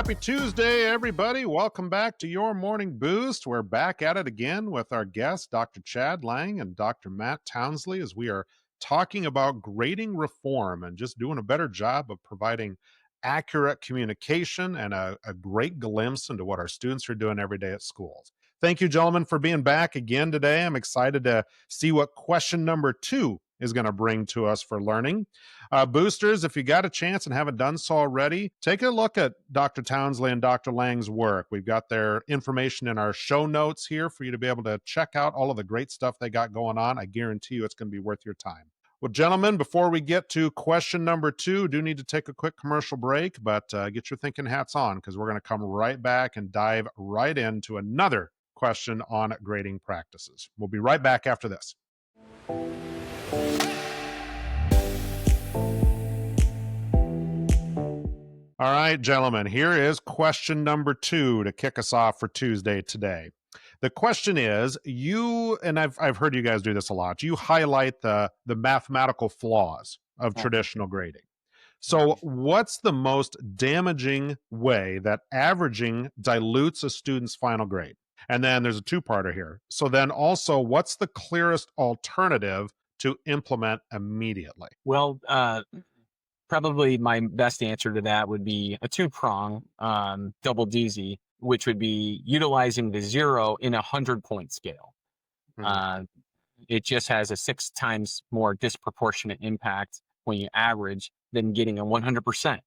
Happy Tuesday, everybody. Welcome back to your Morning Boost. We're back at it again with our guests, Dr. Chad Lang and Dr. Matt Townsley, as we are talking about grading reform and just doing a better job of providing accurate communication and a great glimpse into what our students are doing every day at schools. Thank you, gentlemen, for being back again today. I'm excited to see what question number 2 is going to bring to us for learning. Boosters, if you got a chance and haven't done so already, take a look at Dr. Townsley and Dr. Lang's work. We've got their information in our show notes here for you to be able to check out all of the great stuff they got going on. I guarantee you it's going to be worth your time. Well, gentlemen, before we get to question number 2, do need to take a quick commercial break, but get your thinking hats on because we're going to come right back and dive right into another question on grading practices. We'll be right back after this. All right, gentlemen, here is question number 2 to kick us off for Tuesday today. The question is, and I've heard you guys do this a lot, you highlight the mathematical flaws of traditional grading. So what's the most damaging way that averaging dilutes a student's final grade? And then there's a two-parter here. So then also, what's the clearest alternative to implement immediately? Well, probably my best answer to that would be a 2-prong double DZ, which would be utilizing the 0 in a 100-point scale. It just has a 6 times more disproportionate impact when you average than getting a 100%.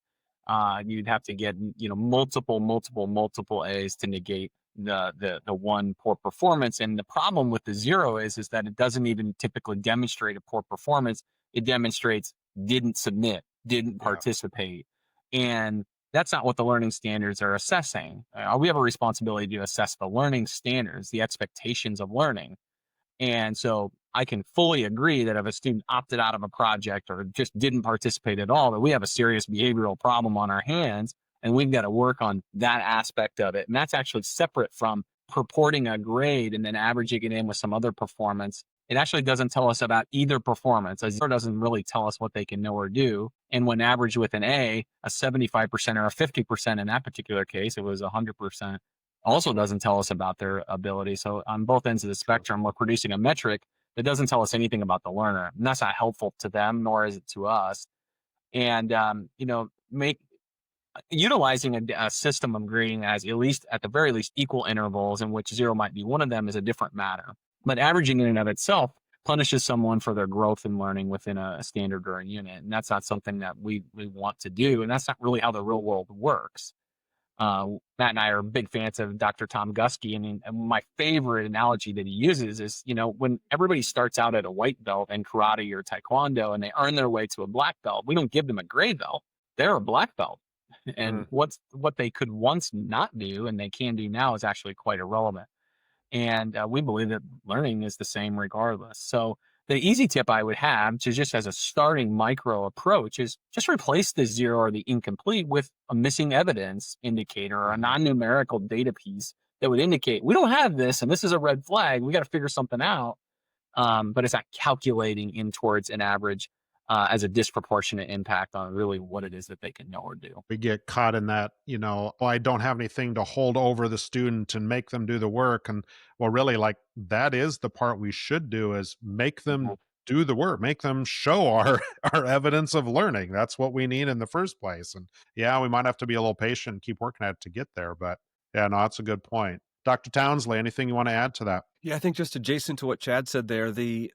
You'd have to get multiple A's to negate the one poor performance. And the problem with the 0 is that it doesn't even typically demonstrate a poor performance. It demonstrates didn't submit, didn't participate. And that's not what the learning standards are assessing. We have a responsibility to assess the learning standards, the expectations of learning. And so I can fully agree that if a student opted out of a project or just didn't participate at all, that we have a serious behavioral problem on our hands, and we've got to work on that aspect of it. And that's actually separate from purporting a grade and then averaging it in with some other performance. It actually doesn't tell us about either performance. A 0 doesn't really tell us what they can know or do. And when averaged with an A, a 75% or a 50% in that particular case, it was 100%, also doesn't tell us about their ability. So on both ends of the spectrum, we're producing a metric that doesn't tell us anything about the learner. And that's not helpful to them, nor is it to us. And, utilizing a system of grading as at the very least equal intervals, in which 0 might be one of them, is a different matter. But averaging in and of itself punishes someone for their growth in learning within a standard or a unit. And that's not something that we want to do. And that's not really how the real world works. Matt and I are big fans of Dr. Tom Gusky. And my favorite analogy that he uses is, when everybody starts out at a white belt in karate or taekwondo and they earn their way to a black belt, we don't give them a gray belt. They're a black belt. And what they could once not do and they can do now is actually quite irrelevant. And we believe that learning is the same regardless. So the easy tip I would have, to just as a starting micro approach, is just replace the 0 or the incomplete with a missing evidence indicator or a non-numerical data piece that would indicate we don't have this and this is a red flag. We got to figure something out. But it's not calculating in towards an average as a disproportionate impact on really what it is that they can know or do. We get caught in that, I don't have anything to hold over the student and make them do the work. And really, that is the part we should do, is make them do the work, make them show our evidence of learning. That's what we need in the first place. And we might have to be a little patient and keep working at it to get there. But that's a good point. Dr. Townsley, anything you want to add to that? Yeah, I think just adjacent to what Chad said there,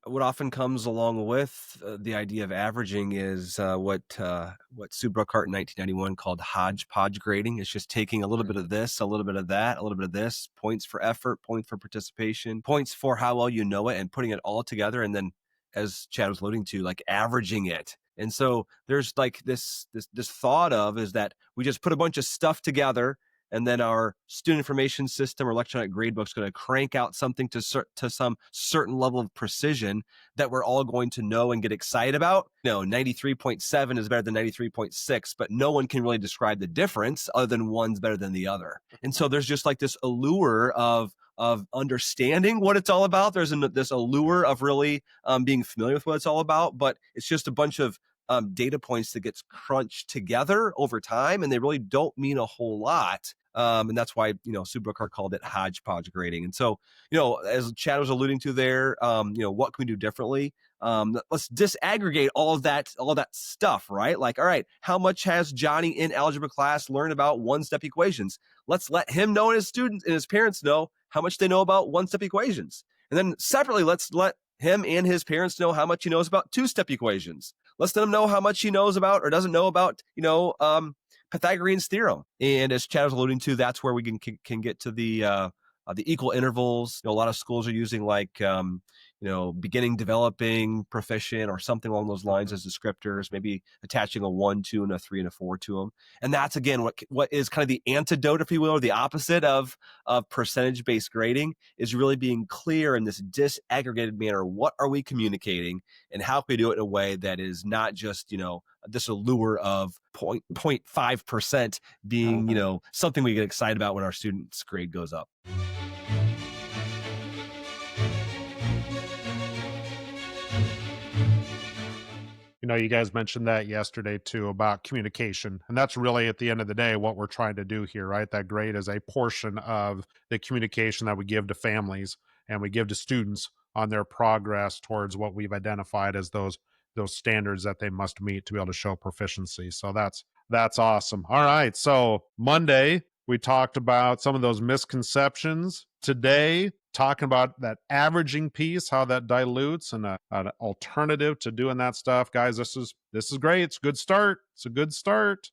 what often comes along with the idea of averaging is what Sue Brookhart in 1991 called Hodge Podge grading. It's just taking a little bit of this, a little bit of that, a little bit of this, points for effort, points for participation, points for how well you know it, and putting it all together. And then, as Chad was alluding to, averaging it. And so there's this thought is that we just put a bunch of stuff together, and then our student information system or electronic gradebook is going to crank out something to some certain level of precision that we're all going to know and get excited about. 93.7 is better than 93.6, but no one can really describe the difference other than one's better than the other. And so there's just this allure of understanding what it's all about. There's this allure of really being familiar with what it's all about, but it's just a bunch of data points that gets crunched together over time, and they really don't mean a whole lot. And that's why, Sue Brookhart called it Hodge Podge grading. And so, as Chad was alluding to there, what can we do differently? Let's disaggregate all of that stuff, right? Like, all right, how much has Johnny in algebra class learned about one-step equations? Let's let him know, and his students and his parents know how much they know about one-step equations. And then separately, let's let him and his parents know how much he knows about two-step equations. Let's let him know how much he knows about or doesn't know about, Pythagorean's theorem. And as Chad was alluding to, that's where we can get to the equal intervals. A lot of schools are using like, beginning, developing, proficient, or something along those lines as descriptors, maybe attaching a 1, 2, and a 3 and a 4 to them. And that's, again, what is kind of the antidote, if you will, or the opposite of percentage-based grading, is really being clear in this disaggregated manner. What are we communicating, and how can we do it in a way that is not just, this allure of 0.5% being, something we get excited about when our student's grade goes up. You guys mentioned that yesterday too about communication. And that's really, at the end of the day, what we're trying to do here, right? That grade is a portion of the communication that we give to families and we give to students on their progress towards what we've identified as those standards that they must meet to be able to show proficiency. So that's awesome. All right. So Monday, we talked about some of those misconceptions. Today, talking about that averaging piece, how that dilutes, and an alternative to doing that stuff. Guys, this is great. It's a good start. It's a good start.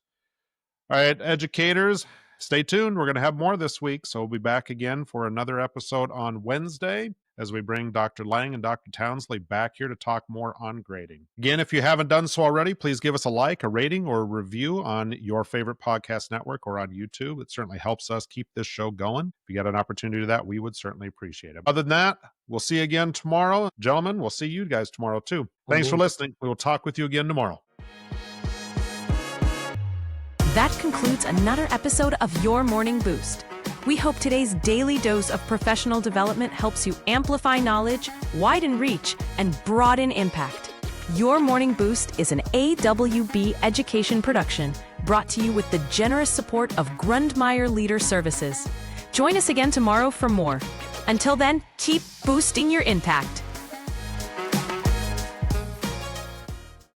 All right, educators, stay tuned. We're going to have more this week, so we'll be back again for another episode on Wednesday as we bring Dr. Lang and Dr. Townsley back here to talk more on grading. Again, if you haven't done so already, please give us a like, a rating, or a review on your favorite podcast network or on YouTube. It certainly helps us keep this show going. If you got an opportunity to do that, we would certainly appreciate it. Other than that, we'll see you again tomorrow. Gentlemen, we'll see you guys tomorrow too. Thanks for listening. We will talk with you again tomorrow. That concludes another episode of Your Morning Boost. We hope today's daily dose of professional development helps you amplify knowledge, widen reach, and broaden impact. Your Morning Boost is an AWB education production brought to you with the generous support of Grundmeyer Leader Services. Join us again tomorrow for more. Until then, keep boosting your impact.